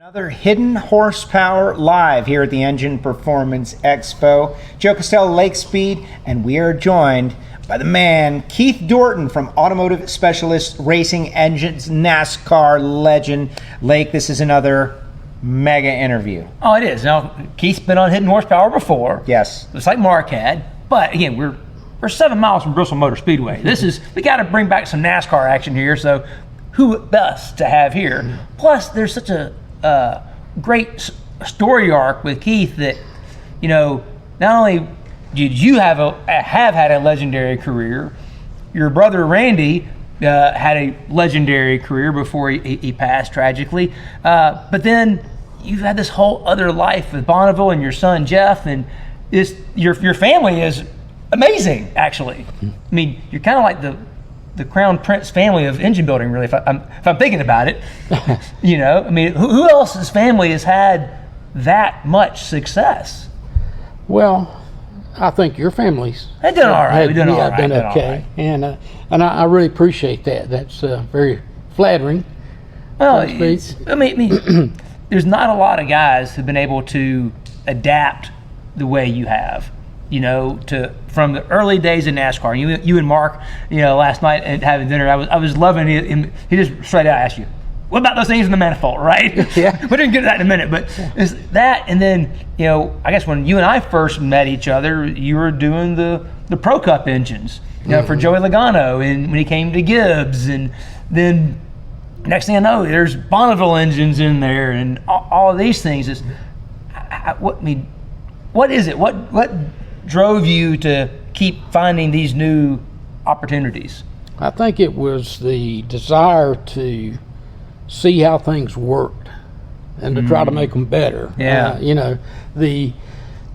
Another Hidden Horsepower live here at the Engine Performance Expo. Joe Castello, Lake Speed, and we are joined by the man, Keith Dorton from Automotive Specialist Racing Engines, NASCAR legend. Lake, this is another mega interview. Oh, it is. Now, Keith's been on Hidden Horsepower before. Yes. Just like Mark had. But again, we're 7 miles from Bristol Motor Speedway. We got to bring back some NASCAR action here, so who best to have here? Plus, there's such a great story arc with Keith that, you know, not only did you have had a legendary career, your brother Randy had a legendary career before he passed tragically, but then you've had this whole other life with Bonneville and your son Jeff, and your family is amazing, actually. I mean, you're kind of like the Crown Prince family of engine building, really, if I'm thinking about it. You know, I mean, who else's family has had that much success? Well, I think your family's They've done all right. We've done all right. Done okay, and I really appreciate that. That's very flattering. Well, I mean, there's not a lot of guys who've been able to adapt the way you have. You know, from the early days of NASCAR. You and Mark, you know, last night and having dinner, I was loving him. He just straight out asked you, "What about those things in the manifold?" Right? Yeah. We're gonna get to that in a minute, but it's that, and then, you know, I guess when you and I first met each other, you were doing the Pro Cup engines, you know, for Joey Logano, and when he came to Gibbs, and then next thing I know, there's Bonneville engines in there, and all of these things. What is it? What drove you to keep finding these new opportunities? I think it was the desire to see how things worked and to try to make them better. Yeah. You know,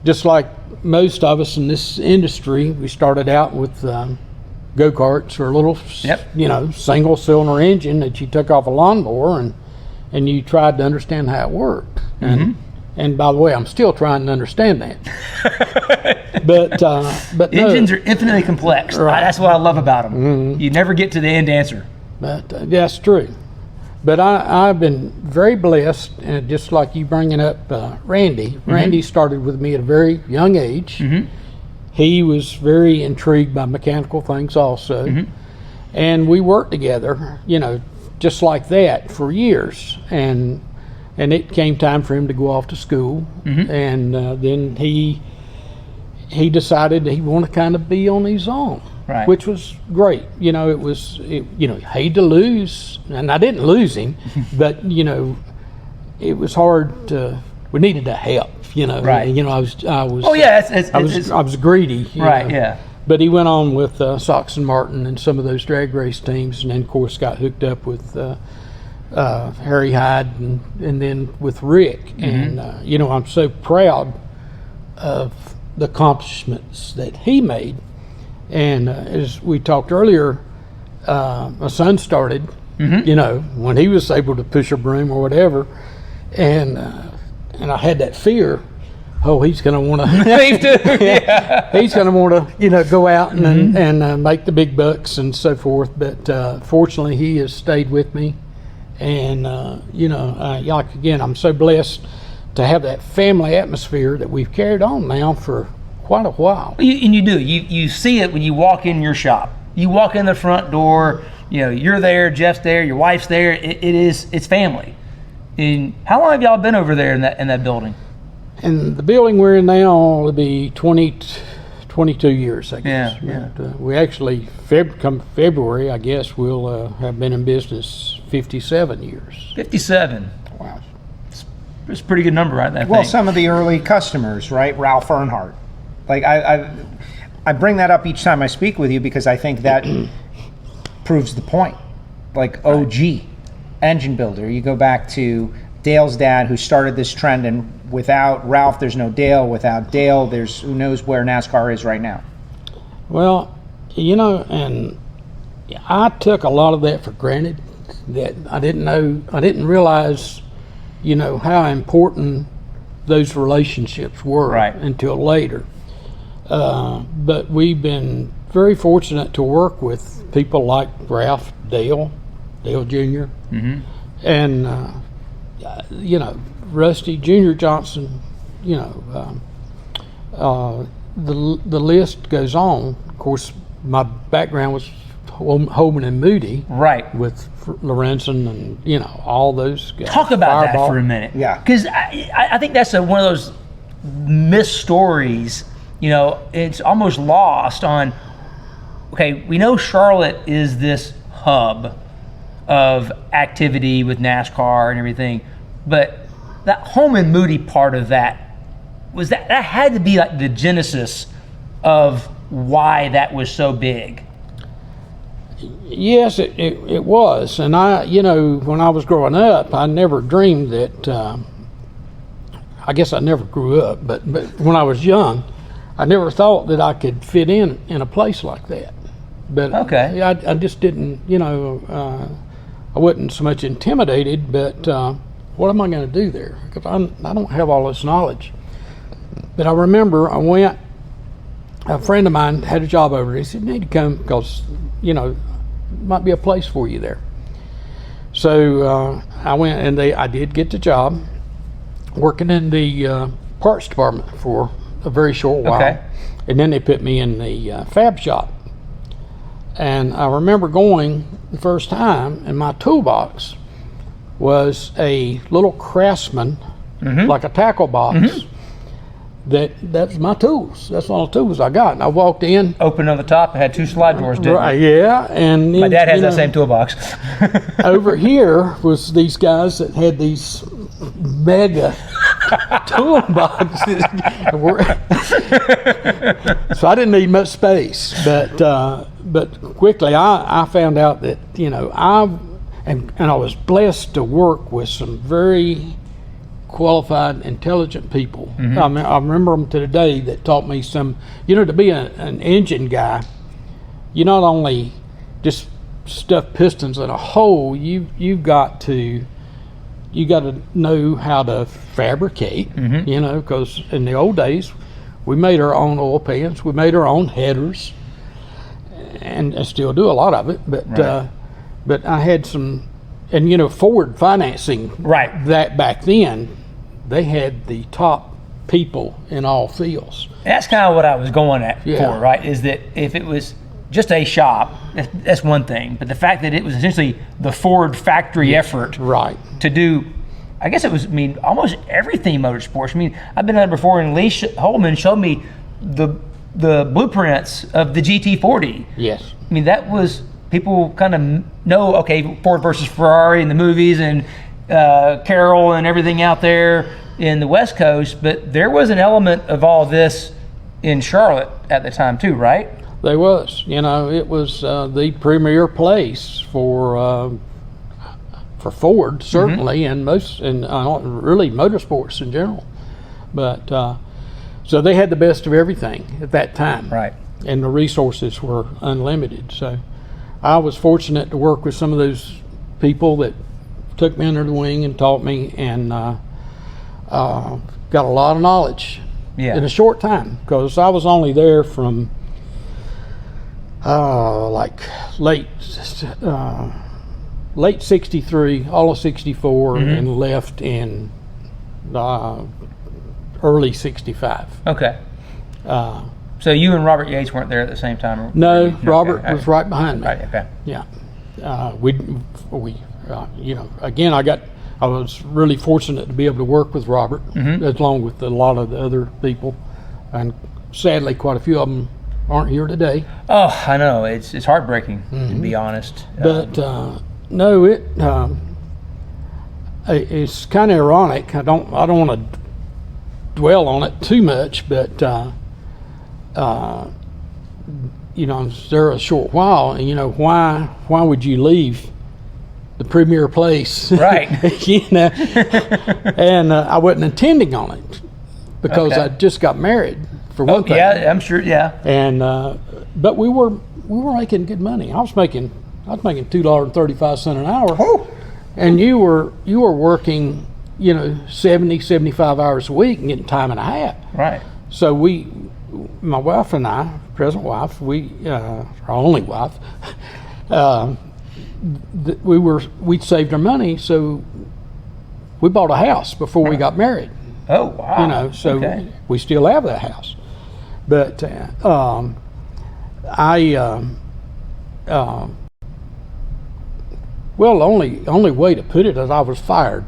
just like most of us in this industry, we started out with go-karts or a little, you know, single-cylinder engine that you took off a lawnmower and you tried to understand how it worked. And by the way, I'm still trying to understand that. But engines are infinitely complex. Right. That's what I love about them. You never get to the end answer. But that's true. But I've been very blessed, and just like you bringing up Randy. Randy started with me at a very young age. He was very intrigued by mechanical things also. And we worked together, you know, just like that for years. And it came time for him to go off to school, and then he decided that he wanted to kind of be on his own, right. Which was great. You know, you know, hated to lose, and I didn't lose him, but you know, it was hard we needed to help. You know, right. You know, I was. Oh yeah, I was greedy. Right. know. Yeah. But he went on with Sox and Martin and some of those drag race teams, and then of course got hooked up with. Harry Hyde and then with Rick, and you know, I'm so proud of the accomplishments that he made. And as we talked earlier, my son started, you know, when he was able to push a broom or whatever, and I had that fear. Oh, he's going to want to. He's going to want to, you know, go out and make the big bucks and so forth. But fortunately, he has stayed with me. And, you know, like again, I'm so blessed to have that family atmosphere that we've carried on now for quite a while. And you do. You see it when you walk in your shop. You walk in the front door, you know, you're there, Jeff's there, your wife's there. It's family. And how long have y'all been over there in that building? And the building we're in now will be 22 years, I guess. Yeah. But, we actually, come February, I guess, we'll have been in business 57 years. 57. Wow. It's a pretty good number, right? That Well, thing. some of the early customers, right? Ralph Earnhardt. Like I bring that up each time I speak with you because I think that proves the point. Like OG, engine builder. You go back to Dale's dad who started this trend, and without Ralph, there's no Dale. Without Dale, there's who knows where NASCAR is right now. Well, you know, and I took a lot of that for granted. That I didn't realize, you know, how important those relationships were until later. But we've been very fortunate to work with people like Ralph, Dale Jr., and you know, Rusty, Junior Johnson, you know, the list goes on. Of course, my background was Holman and Moody, Right. with Lorenzen and, you know, all those guys. Talk about Fireball. that for a minute. Yeah. Because I think that's one of those missed stories. You know, it's almost lost on, okay, we know Charlotte is this hub of activity with NASCAR and everything, but that Holman Moody part of that had to be like the genesis of why that was so big. Yes, it was. And I, you know, when I was growing up, I never dreamed that, I guess I never grew up, but when I was young, I never thought that I could fit in a place like that. But Okay. I just didn't, you know, I wasn't so much intimidated, but what am I going to do there? Because I don't have all this knowledge. But I remember a friend of mine had a job over there. He said, "You need to come because, you know, might be a place for you there." So I went, and I did get the job working in the parts department for a very short while. Okay. And then they put me in the fab shop. And I remember going the first time, and my toolbox was a little Craftsman, like a tackle box. That's my tools. That's all the tools I got. And I walked in. Open on the top, it had 2 slide doors, didn't Right, it? yeah. And My dad has that same toolbox. over here was these guys that had these mega toolboxes. So I didn't need much space, but quickly I found out that, you know, and I was blessed to work with some very qualified, intelligent people. I remember them to the day that taught me some, you know, to be an engine guy, you not only just stuff pistons in a hole, you've got to know how to fabricate, you know, because in the old days we made our own oil pans, we made our own headers, and I still do a lot of it, but Right. but I had some, and you know, Ford financing, Right. that back then they had the top people in all fields. That's kind of what I was going at Yeah. for, right? Is that if it was just a shop, that's one thing. But the fact that it was essentially the Ford factory effort Right. to do, I guess it was, I mean, almost everything motorsports. I mean, I've been there before, and Lee Holman showed me the blueprints of the GT40. Yes. I mean, that was, people kind of know, okay, Ford versus Ferrari in the movies, and Carroll and everything out there in the West Coast, but there was an element of all this in Charlotte at the time too, right? There was, you know, it was the premier place for Ford, certainly, and really motorsports in general. But so they had the best of everything at that time, Right. and the resources were unlimited. So I was fortunate to work with some of those people that took me under the wing and taught me, and got a lot of knowledge Yeah. in a short time, because I was only there from like late '63, all of '64, and left in early '65. Okay. So you and Robert Yates weren't there at the same time? No, Okay, Robert okay. was right behind me. Right, okay. Yeah, we you know, again, I was really fortunate to be able to work with Robert, along with a lot of the other people, and sadly, quite a few of them aren't here today. Oh, I know, it's heartbreaking, to be honest. But no, it's kind of ironic. I don't want to dwell on it too much, but you know, there a short while, and you know, why would you leave the premier place? Right. You know, and I wasn't intending on it, because Okay. I just got married, for one thing. Yeah, I'm sure, yeah. And but we were making good money. I was making $2.35 an hour. Oh. And you were working, you know, 70, 75 hours a week and getting time and a half. Right. So my wife and I, present wife, our only wife, we'd saved our money, so we bought a house before we got married. Oh, wow. You know, so Okay. we still have that house. But well, the only way to put it is I was fired.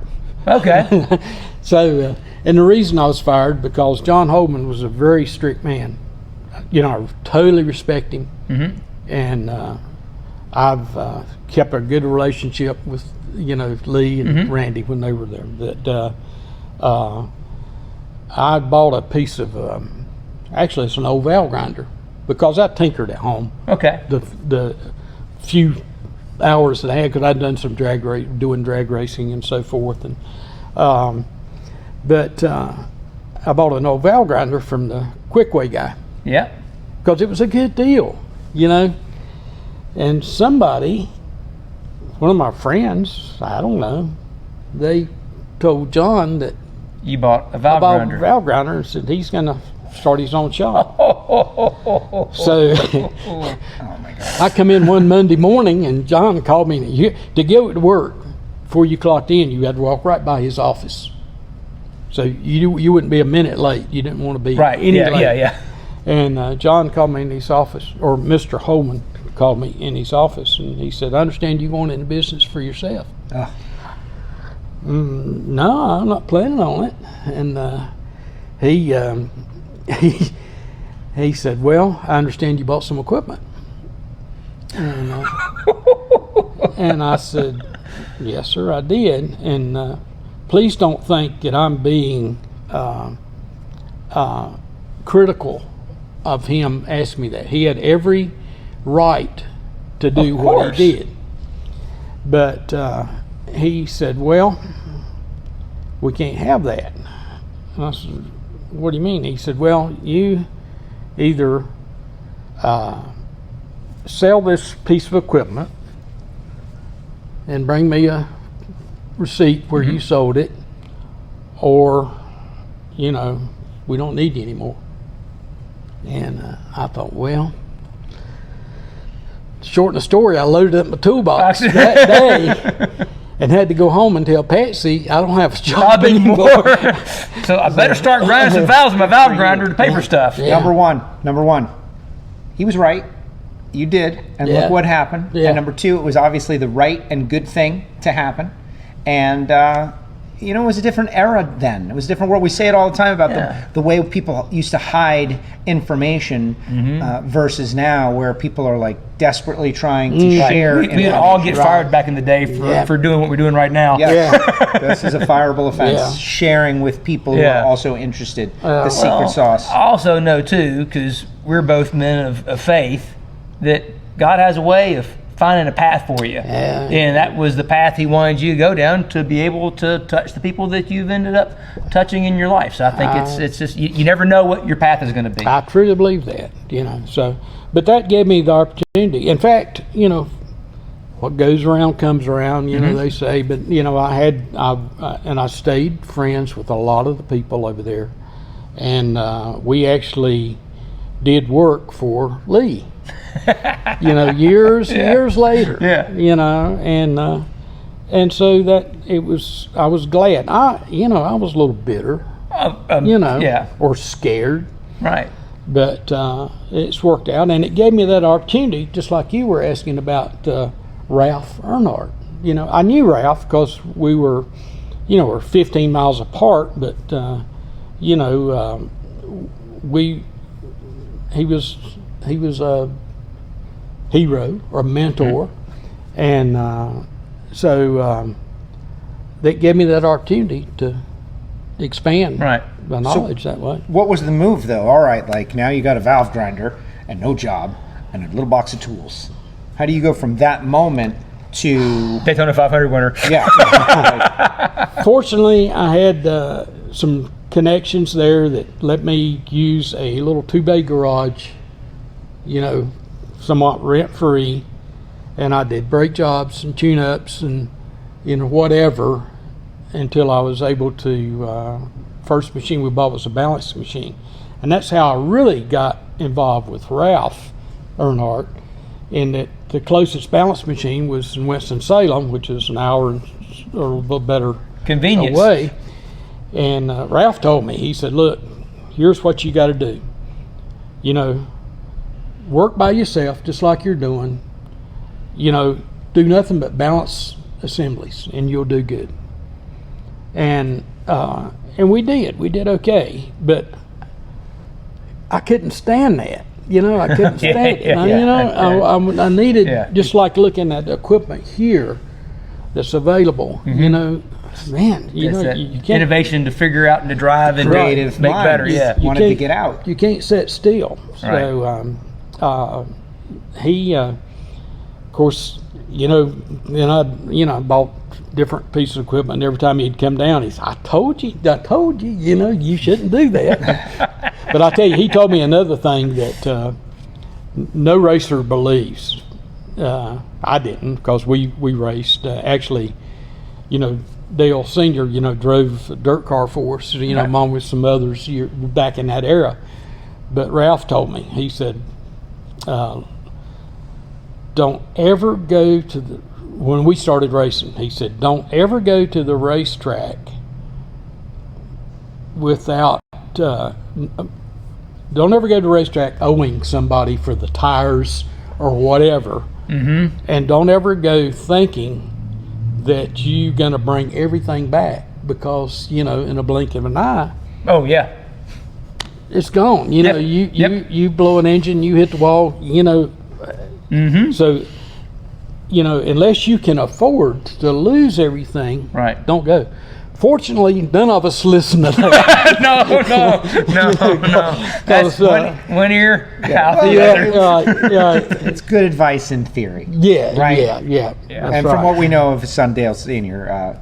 Okay. So, and the reason I was fired because John Holman was a very strict man. You know, I totally respect him, and I've kept a good relationship with Lee and Randy when they were there. But I bought a piece of actually it's an old valve grinder because I tinkered at home. Okay. The few hours that I had because I'd done some drag racing and so forth, and but I bought an old valve grinder from the Quickway guy. Yeah. Because it was a good deal, and somebody, one of my friends, I don't know, they told John that You bought a I valve bought grinder. a valve grinder and said he's going to start his own shop. So Oh my God. I come in one Monday morning and John called me to go to work. Before you clocked in, you had to walk right by his office. So you wouldn't be a minute late. You didn't want to be Right. any Yeah. late. Yeah. And John called me in his office, or Mr. Holman called me in his office, and he said, "I understand you're going into business for yourself." Oh. No, I'm not planning on it. And he said, "Well, I understand you bought some equipment." And I said, "Yes, sir, I did." And please don't think that I'm being critical of him asking me that. He had every right to do what course. he did. But he said, "Well, we can't have that." And I said, "What do you mean?" He said, "Well, you either sell this piece of equipment and bring me a receipt where you sold it, or, we don't need you anymore." And I thought, well, to shorten the story, I loaded up my toolbox that day and had to go home and tell Patsy I don't have a job anymore. So I better start grinding some valves in my valve grinder to pay for stuff. Yeah. Number one, he was right. You did, and Yeah. look what happened. Yeah. And number two, it was obviously the right and good thing to happen. And it was a different era then. It was a different world. We say it all the time about Yeah. the way people used to hide information versus now, where people are like desperately trying to share. We would all get information. fired back in the day for doing what we're doing right now. Yeah. This is a fireable offense. Yeah. Sharing with people who Yeah. are also interested. The Well, secret sauce. I also know too, because we're both men of faith, that God has a way of finding a path for you. Yeah. And that was the path he wanted you to go down to be able to touch the people that you've ended up touching in your life. So I think it's just, you never know what your path is going to be. I truly believe that, so, but that gave me the opportunity. In fact, what goes around comes around, they say, but, I stayed friends with a lot of the people over there. And we actually did work for Lee, years later, and so that I was glad. I was a little bitter, or scared, Right. but it's worked out, and it gave me that opportunity, just like you were asking about Ralph Earnhardt. I knew Ralph because we were, we're 15 miles apart, but he was a hero or a mentor, and so that gave me that opportunity to expand Right. my knowledge that way. What was the move, though? All right, like now you got a valve grinder and no job and a little box of tools. How do you go from that moment to Daytona 500 winner. yeah? Fortunately, I had some connections there that let me use a little 2-bay garage, somewhat rent-free, and I did brake jobs and tune-ups and whatever until I was able to. First machine we bought was a balancing machine, and that's how I really got involved with Ralph Earnhardt. In that the closest balance machine was in Winston-Salem, which is an hour or a little better Convenience. away. And Ralph told me, he said, look, here's what you got to do. You know, work by yourself just like you're doing. You know, do nothing but balance assemblies and you'll do good. And we did okay, but I couldn't stand that. You know, I couldn't stand it. And I needed, just like looking at the equipment here that's available, you know, man, you can't. Innovation to figure out and to drive and Creative make mind. better, Wanted to get out. You can't sit still. So he, of course, I bought different pieces of equipment. And every time he'd come down, he said, I told you, you know, you shouldn't do that. But I tell you, he told me another thing that no racer believes. I didn't, because we raced. Actually, you know, Dale Sr., you know, drove a dirt car for us, you know, along with some others back in that era. But Ralph told me, he said, don't ever go to when we started racing, he said, don't ever go to the racetrack without, don't ever go to the racetrack owing somebody for the tires or whatever. Mm-hmm. And don't ever go thinking that you're going to bring everything back, because, you know, in a blink of an eye. Oh, yeah. It's gone. You know, you blow an engine, you hit the wall, you know. Mm-hmm. So, you know, unless you can afford to lose everything, don't go. Fortunately, none of us listen to that. no. That's one ear out the other. It's good advice in theory. Yeah, right? Yeah. And from what we know of his son Dale Sr.,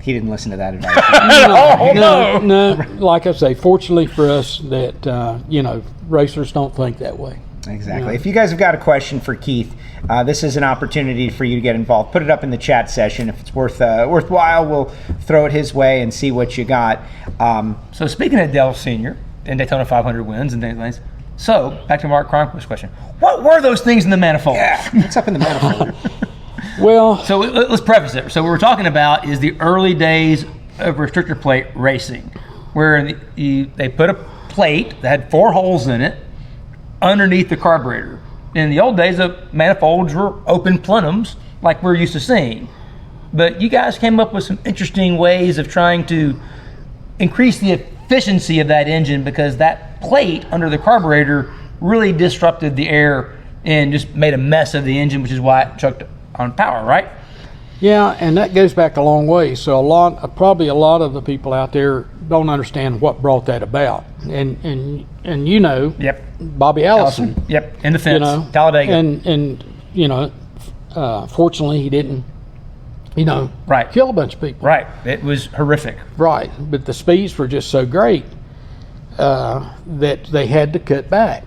he didn't listen to that advice. No. Like I say, fortunately for us, that you know, racers don't think that way. Exactly. If you guys have got a question for Keith, this is an opportunity for you to get involved. Put it up in the chat session. If it's worthwhile, we'll throw it his way and see what you got. So speaking of Dale Sr. and Daytona 500 wins and things, so back to Mark Cronquist's question. What were those things in the manifold? Yeah, what's up in the manifold? Well, so let's preface it. So what we're talking about is the early days of restrictor plate racing, where they put a plate that had 4 holes in it underneath the carburetor. In the old days, the manifolds were open plenums like we're used to seeing. But you guys came up with some interesting ways of trying to increase the efficiency of that engine, because that plate under the carburetor really disrupted the air and just made a mess of the engine, which is why it choked on power, right? Yeah, and that goes back a long way. So probably a lot of the people out there don't understand what brought that about. And you know, Bobby Allison. In the fence, you know, Talladega. And you know, fortunately he didn't, you know, kill a bunch of people. Right, it was horrific. Right, but the speeds were just so great that they had to cut back.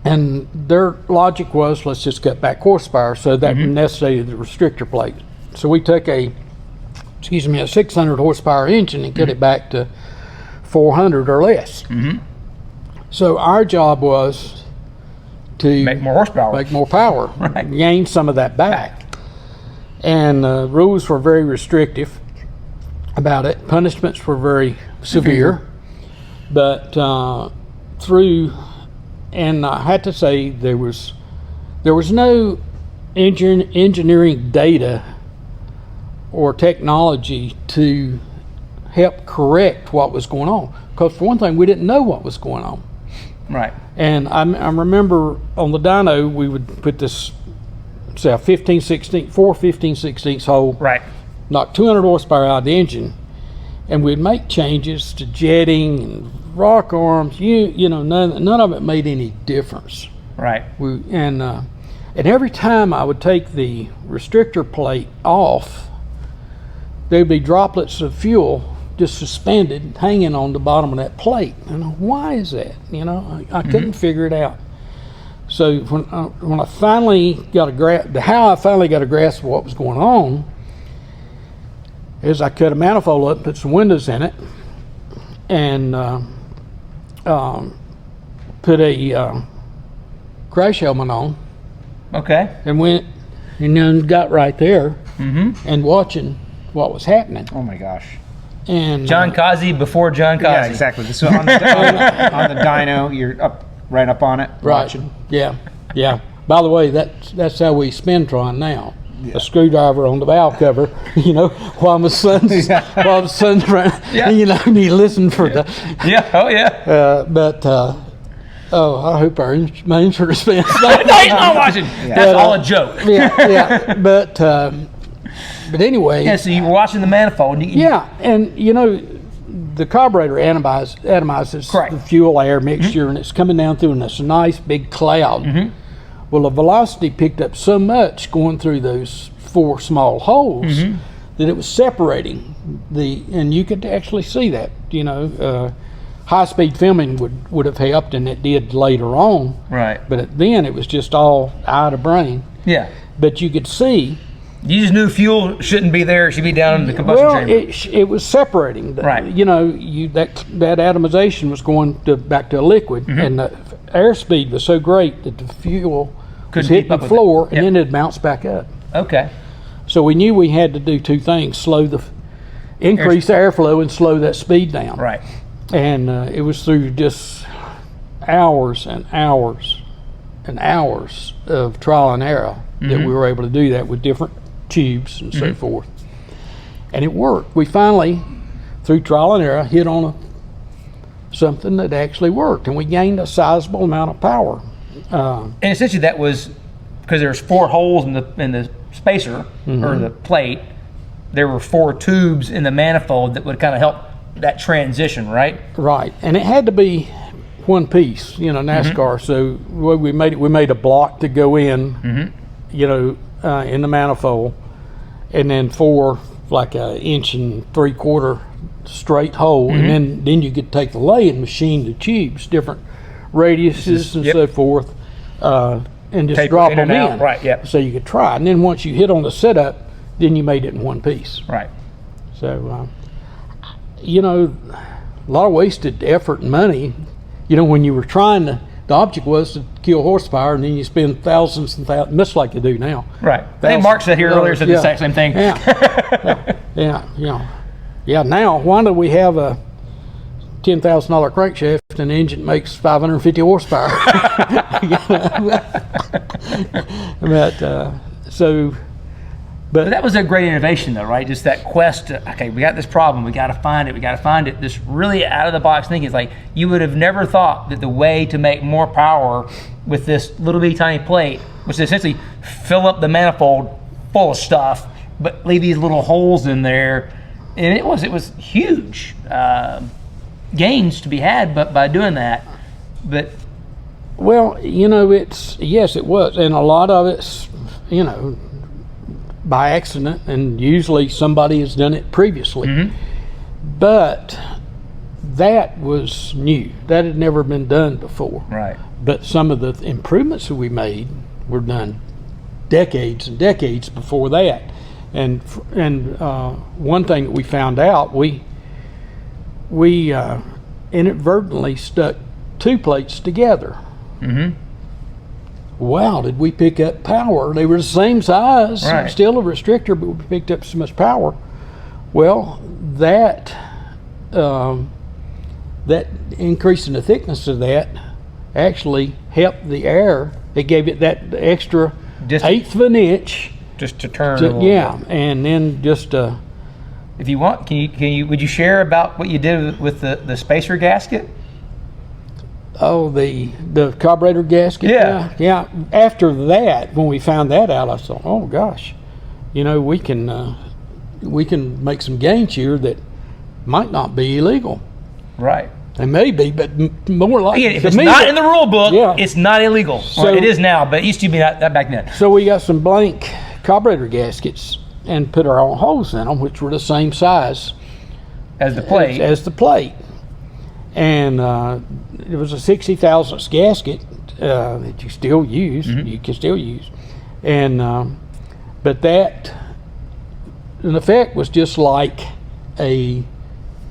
And their logic was, let's just cut back horsepower, so that necessitated the restrictor plate. So we took a 600 horsepower engine and cut it back to 400 or less. So our job was to make more horsepower, make more power, gain some of that back. And rules were very restrictive about it. Punishments were very severe, but and I had to say there was no engineering data or technology to help correct what was going on. Because for one thing, we didn't know what was going on. Right. And I remember on the dyno, we would put this, say, a 15/16 hole. Right. Knock 200 horsepower out of the engine, and we'd make changes to jetting and rock arms. You know, none of it made any difference. Right. And every time I would take the restrictor plate off, there'd be droplets of fuel just suspended, hanging on the bottom of that plate. And why is that? You know, I couldn't figure it out. So when I finally got how I finally got a grasp of what was going on, is I cut a manifold up, put some windows in it, and put a crash helmet on. Okay. And went and then got right there and watching what was happening. Oh my gosh. And John Kazi before John Kazi. Yeah, exactly. This is on the dyno. You're right up on it. right, Watching. yeah. By the way, that's how we spin-tron now. A screwdriver on the valve cover, while my son's running, and you listen for the. Yeah. Oh yeah. I hope my insurance spins. No, he's not watching. That's all a joke. yeah. But anyway. Yeah. So you were watching the manifold. And the carburetor atomizes Correct. the fuel air mixture, and it's coming down through this nice big cloud. Mm-hmm. Well, the velocity picked up so much going through those 4 small holes that it was separating and you could actually see that. High-speed filming would have helped, and it did later on. Right. But then it was just all eye to brain. Yeah. But you could see. You just knew fuel shouldn't be there; it should be down in the combustion chamber. It was separating. Right. That atomization was going back to a liquid, and the airspeed was so great that the fuel was hitting the floor, and then it bounced back up. Okay. So we knew we had to do 2 things: increase airflow and slow that speed down. Right. And it was through just hours and hours and hours of trial and error that we were able to do that with different tubes and so forth. And it worked. We finally, through trial and error, hit on something that actually worked, and we gained a sizable amount of power. And essentially that was because there was 4 holes in the spacer or the plate. There were 4 tubes in the manifold that would kind of help that transition, right? Right, and it had to be one piece, NASCAR. So we made a block to go in, in the manifold, and then 4 like a 1 3/4 straight hole, and then you could take the lathe and machine the tubes, different radiuses and so forth, and just drop them in. Right. Yep. So you could try, and then once you hit on the setup, then you made it in one piece. Right. So, a lot of wasted effort and money. When you were trying to, the object was to kill horsepower, and then you spend thousands and thousands, much like you do now. Right. I think Mark said here earlier, said the exact same thing. Yeah. Now, why do we have a $10,000 crankshaft and the engine makes 550 horsepower? But that was a great innovation, though, right? Just that quest to, okay, we got this problem, we got to find it. This really out of the box thinking is like, you would have never thought that the way to make more power with this little bitty tiny plate was to essentially fill up the manifold full of stuff, but leave these little holes in there. And it was huge gains to be had, but by doing that. But well, yes, it was, and a lot of it's, by accident, and usually somebody has done it previously. But that was new. That had never been done before. Right. But some of the improvements that we made were done decades and decades before that. And one thing that we found out, we inadvertently stuck 2 plates together. Wow, did we pick up power? They were the same size, right. Still a restrictor, but we picked up so much power. Well, that increase in the thickness of that actually helped the air. It gave it that extra 1/8 of an inch. Just to turn a little bit. And then just if you want, would you share about what you did with the spacer gasket? Oh, the carburetor gasket? Yeah. After that, when we found that out, I thought, oh gosh, we can make some gains here that might not be illegal. Right. They may be, but more likely. Again, if it's not in the rule book, it's not illegal. So, it is now, but it used to be that back then. So we got some blank carburetor gaskets and put our own holes in them, which were the same size as the plate. As the plate. And it was a 60 thousandths gasket that you still use. You can still use. And but that, in effect, was just like adding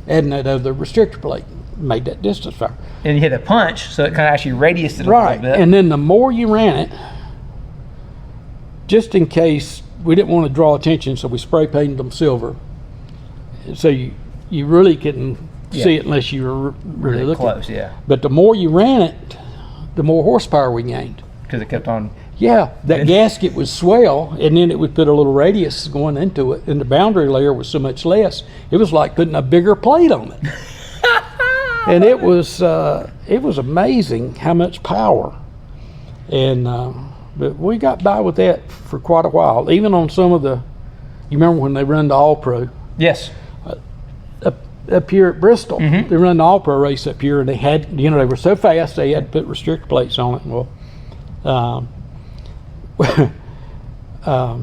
that other restrictor plate. Made that distance fire. And you hit a punch, so it kind of actually radiused it a little bit. And then the more you ran it, just in case we didn't want to draw attention, so we spray painted them silver. so you really couldn't see it unless you were really looking close. Yeah, But the more you ran it, the more horsepower we gained. because it kept on. Yeah, that gasket would swell, and then it would put a little radius going into it, and the boundary layer was so much less. It was like putting a bigger plate on it. And it was amazing how much power. And but we got by with that for quite a while. Even on some of the, you remember when they run the All Pro Yes. up here at Bristol? They run the All Pro race up here, and they had, they were so fast they had to put restrictor plates on it. Well, I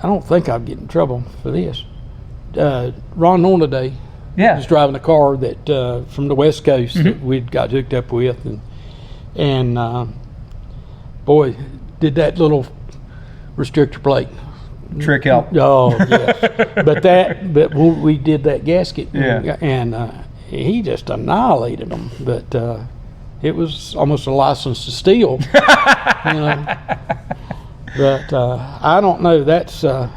don't think I'd get in trouble for this. Ron Nornaday was driving a car that from the West Coast that we'd got hooked up with, and boy, did that little restrictor plate Trick help. Oh yes, but when we did that gasket, Yeah. and he just annihilated them. But it was almost a license to steal, But I don't know. That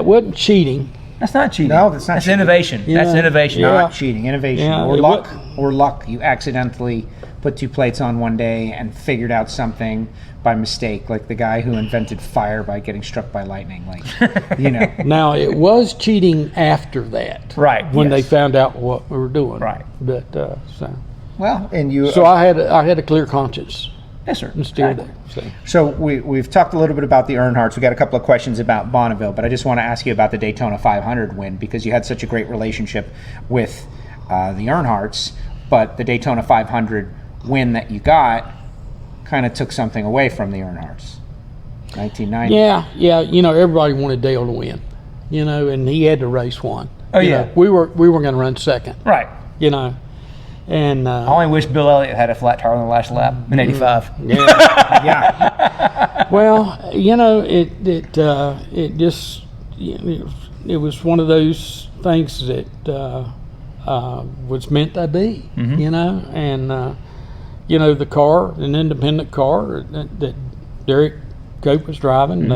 wasn't cheating. That's not cheating. No, that's not That's cheating. innovation. That's Yeah. innovation. Yeah. Not cheating, innovation, Yeah, or it luck, or luck. You accidentally put two plates on one day and figured out something by mistake, like the guy who invented fire by getting struck by lightning. Like, Now it was cheating after that, Right, When they yes. found out what we were doing, Right. But Well, and you. so I had a clear conscience Yes, sir. and still Exactly. do. So. So we've talked a little bit about the Earnhardts. We got a couple of questions about Bonneville, but I just want to ask you about the Daytona 500 win, because you had such a great relationship with the Earnhardts, but the Daytona 500 win that you got kind of took something away from the Earnhardts. 1990. Yeah. Everybody wanted Dale to win, and he had to race one. Oh, You yeah. know, we were going to run second, Right. and I only wish Bill Elliott had a flat tire on the last lap in '85. Yeah. well, it just it was one of those things that was meant to be, and the car, an independent car that Derek Cope was driving,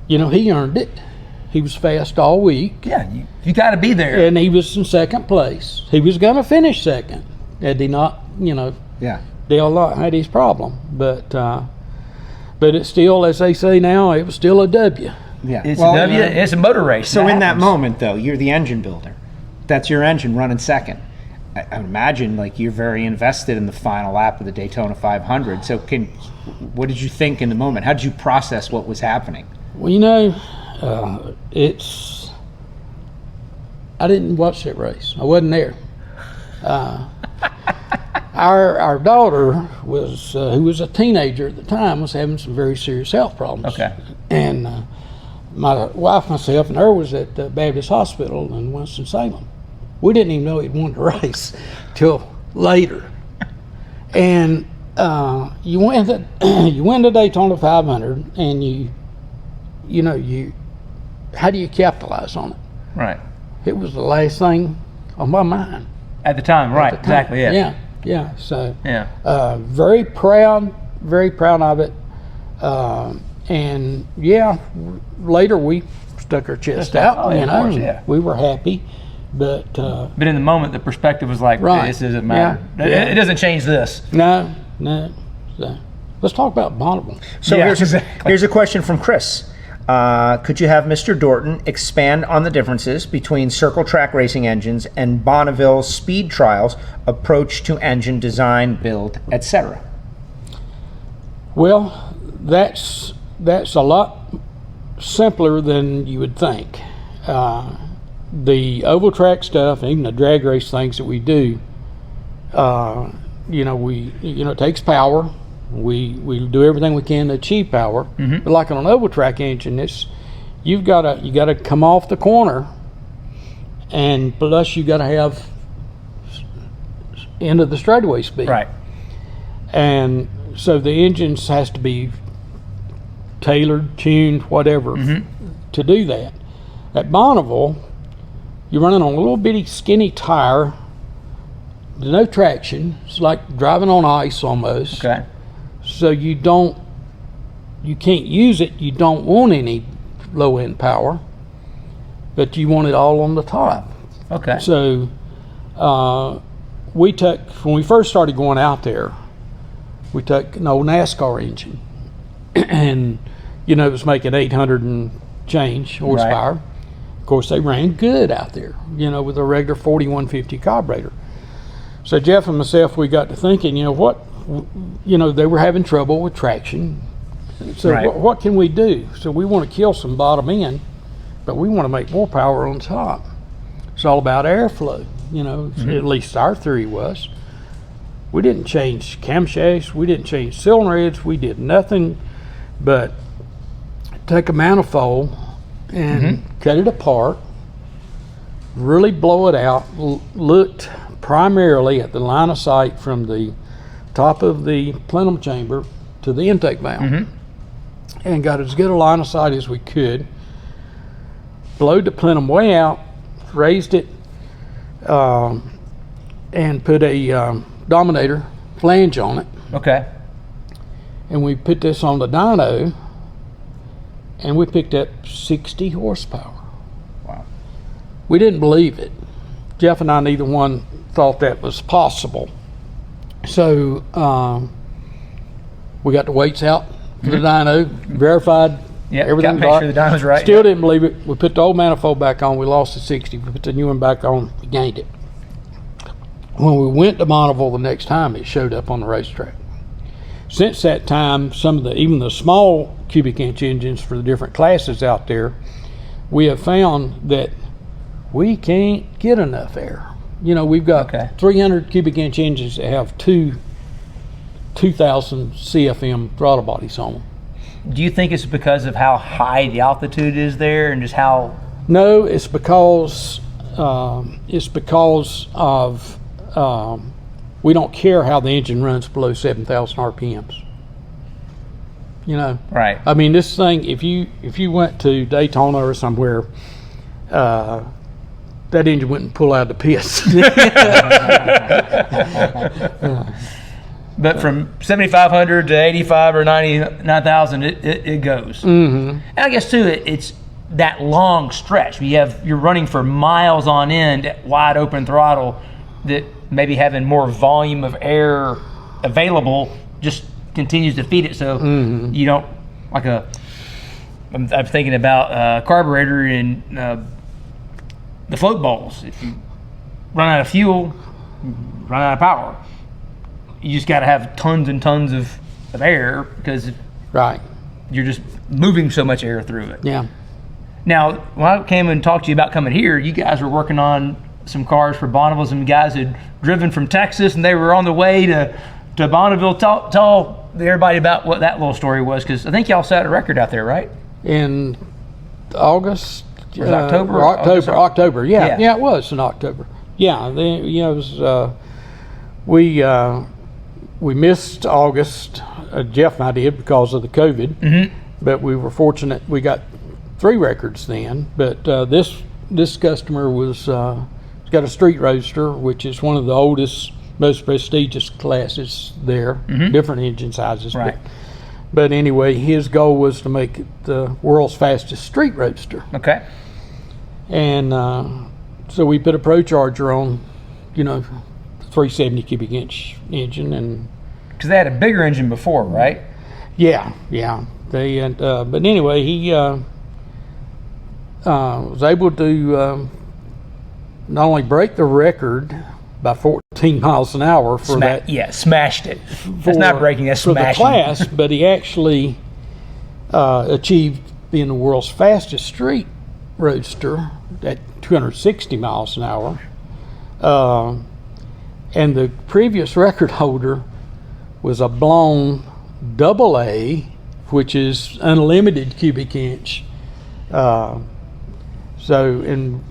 he earned it. He was fast all week. Yeah, you got to be there. And he was in second place. He was going to finish second had he not, Yeah. Dale Lott had his problem. But it's still, as they say now, it was still a W. Yeah. It's a W. It's a motor race. So in that happens. moment, though, you're the engine builder. That's your engine running second. I imagine like you're very invested in the final lap of the Daytona 500. So what did you think in the moment? How did you process what was happening? Well, I didn't watch that race. I wasn't there. Our daughter was, who was a teenager at the time, was having some very serious health problems. Okay. And my wife, myself, and her was at the Baptist Hospital in Winston-Salem. We didn't even know he'd won the race till later. And you win the Daytona 500, and how do you capitalize on it? Right. It was the last thing on my mind. At the time, right? at the time. Exactly. Yeah. Yeah. So Yeah. very proud of it. And later we stuck our chest out. Oh, yeah, of course, and yeah. we were happy, but But in the moment, the perspective was like, Right. this doesn't matter. Yeah. It doesn't change this. no. So let's talk about Bonneville. So Yeah, here's exactly. a question from Chris. Could you have Mr. Dorton expand on the differences between circle track racing engines and Bonneville speed trials, approach to engine design, build, etc.? Well, that's a lot simpler than you would think. The oval track stuff, even the drag race things that we do, it takes power. We do everything we can to achieve power. But like on an oval track engine, you gotta come off the corner, and plus you gotta have end of the straightaway speed. Right. And so the engines has to be tailored, tuned, whatever, to do that. At Bonneville, you're running on a little bitty skinny tire, no traction. It's like driving on ice almost. Okay. So you can't use it. You don't want any low end power. but you want it all on the top. Okay. So we took, when we first started going out there, we took an old NASCAR engine, and it was making 800 and change horsepower. Right. Of course, they ran good out there, with a regular 4150 carburetor. So Jeff and myself, we got to thinking, they were having trouble with traction. So Right. what can we do? So we want to kill some bottom end, but we want to make more power on top. It's all about airflow, at least our theory was. We didn't change camshafts, we didn't change cylinder heads, we did nothing but take a manifold and cut it apart, really blow it out, looked primarily at the line of sight from the top of the plenum chamber to the intake valve, and got as good a line of sight as we could, blowed the plenum way out, raised it, and put a Dominator flange on it. Okay. And we put this on the dyno, and we picked up 60 horsepower. Wow. We didn't believe it. Jeff and I, neither one thought that was possible. So we got the weights out for the dyno, verified everything. Got to make sure the dyno's right. Still didn't believe it. We put the old manifold back on. We lost the 60. We put the new one back on. We gained it. When we went to Bonneville the next time, it showed up on the racetrack. Since that time, even the small cubic inch engines for the different classes out there, we have found that we can't get enough air. We've got 300 cubic inch engines that have 2,000 CFM throttle bodies on them. Do you think it's because of how high the altitude is there and just how? No, it's because of we don't care how the engine runs below 7,000 RPMs. Right. I mean, this thing, if you went to Daytona or somewhere, that engine wouldn't pull out of the pits. But from 7,500 to 85 or 99,000, it goes. And I guess too, it's that long stretch. You're running for miles on end at wide open throttle, that maybe having more volume of air available just continues to feed it. So you don't I'm thinking about carburetor and the float bowls. If you run out of fuel, run out of power. You just got to have tons and tons of air because you're just moving so much air through it. Yeah. Now, when I came and talked to you about coming here, you guys were working on some cars for Bonneville. Some guys had driven from Texas and they were on the way to Bonneville. Tell everybody about what that little story was, because I think y'all set a record out there, right? In August. Was it October? October. Yeah, it was in October. Yeah, it was. We missed August. Jeff and I did because of the COVID, but we were fortunate. We got 3 records then. But this customer was got a street roadster, which is one of the oldest, most prestigious classes there. Different engine sizes, right? But anyway, his goal was to make it the world's fastest street roadster. Okay. And so we put a Pro Charger on, 370 cubic inch engine, and because they had a bigger engine before, right? Yeah. They but anyway, he was able to not only break the record by 14 miles an hour for that. Yeah, smashed it. That's not breaking, that's for smashing. the class, but he actually achieved being the world's fastest street roadster at 260 miles an hour. And the previous record holder was a blown AA, which is unlimited cubic inch. And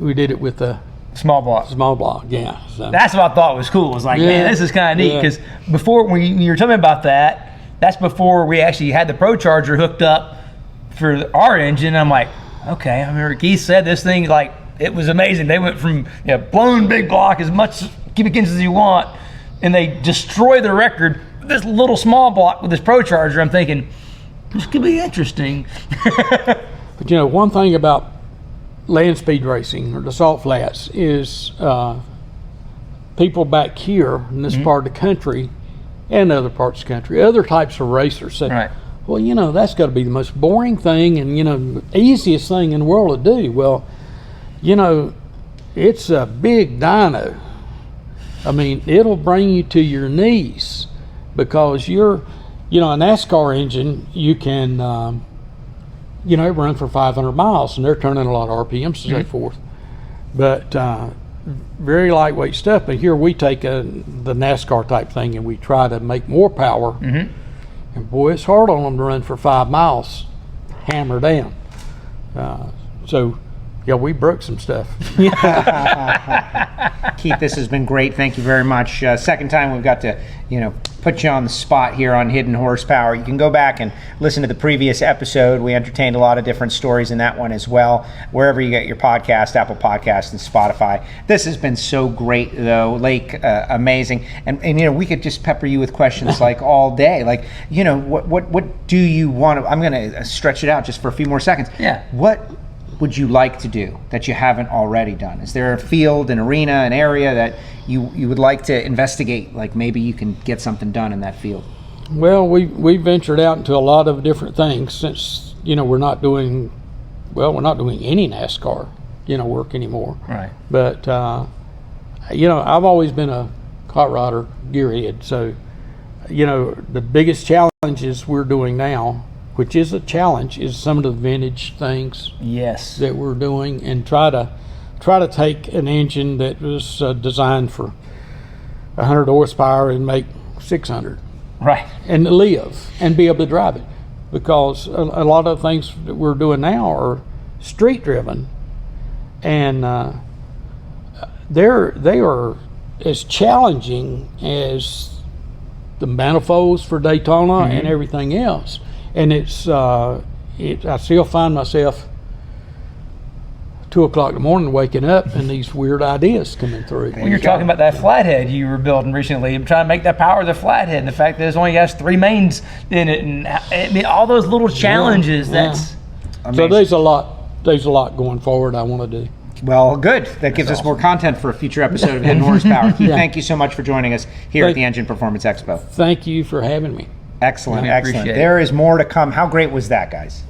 we did it with a small block. Yeah. So. That's what I thought was cool. It was like, man, this is kind of neat, because before, when you were telling me about that, that's before we actually had the Pro Charger hooked up for our engine. I'm like, okay, I remember Keith said this thing, like, it was amazing. They went from blown big block, as much cubic inches as you want, and they destroy the record with this little small block with this Pro Charger. I'm thinking, this could be interesting. But one thing about land speed racing or the salt flats is people back here in this part of the country and other parts of the country, other types of racers say, Right. well, you know, that's got to be the most boring thing and, you know, easiest thing in the world to do. Well, you know, it's a big dyno. I mean, it'll bring you to your knees because you're, you know, a NASCAR engine, you can, you know, run for 500 miles and they're turning a lot of RPMs and so forth. But very lightweight stuff. But here we take the NASCAR type thing and we try to make more power. And boy, it's hard on them to run for 5 miles, hammer down. So, yeah, we broke some stuff. Keith, this has been great. Thank you very much. Second time we've got to, you know, put you on the spot here on Hidden Horsepower. You can go back and listen to the previous episode. We entertained a lot of different stories in that one as well. Wherever you get your podcast, Apple Podcasts and Spotify. This has been so great, though, Lake. Amazing. And you know, we could just pepper you with questions like all day. Like, you know, what do you want to? I'm going to stretch it out just for a few more seconds. Yeah. What would you like to do that you haven't already done? Is there a field, an arena, an area that you would like to investigate? Like maybe you can get something done in that field. Well, we ventured out into a lot of different things since, you know, we're not doing any NASCAR, you know, work anymore. Right. But, you know, I've always been a hot rodder gearhead. So, you know, the biggest challenges we're doing now, which is a challenge, is some of the vintage things Yes. that we're doing and try to take an engine that was designed for 100 horsepower and make 600 Right. and live and be able to drive it, because a lot of the things that we're doing now are street driven, and they are as challenging as the manifolds for Daytona and everything else. And it's I still find myself 2 o'clock in the morning waking up and these weird ideas coming through. When you're talking about that flathead you were building recently, I'm trying to make that power of the flathead, and the fact that it's only has 3 mains in it, and I mean all those little challenges. Yeah. That's So there's a lot going forward I want to do. Well, good. That gives us more content for a future episode of Hidden Horsepower. Keith, thank you so much for joining us here at the Engine Performance Expo. Thank you for having me. Excellent, We excellent. appreciate it. There is more to come. How great was that, guys?